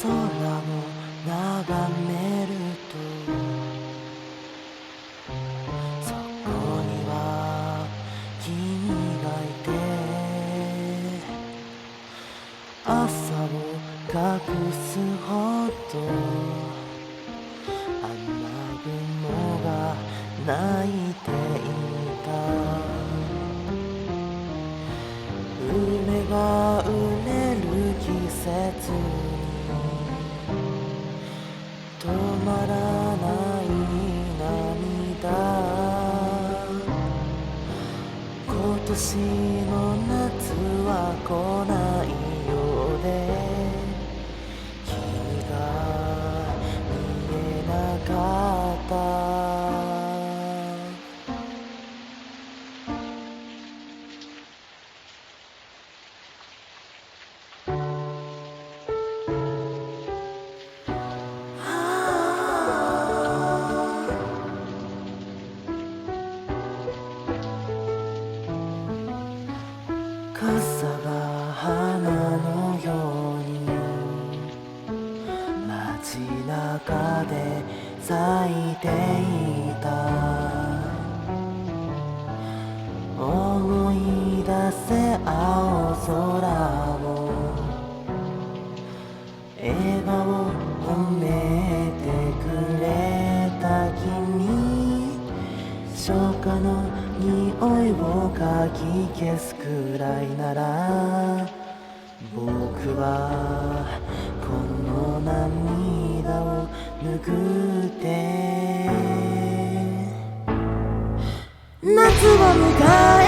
空を眺めるとそこには君がいて朝を隠すほど雨雲が泣いていた梅が売れる季節に止まらない涙今年の夏は来ないようで君が見えなかった傘が花のように街中で咲いていた思い出せ青空を笑顔褒めてくれた君初夏の匂いをかき消すくらいなら僕はこの涙を拭って夏を迎え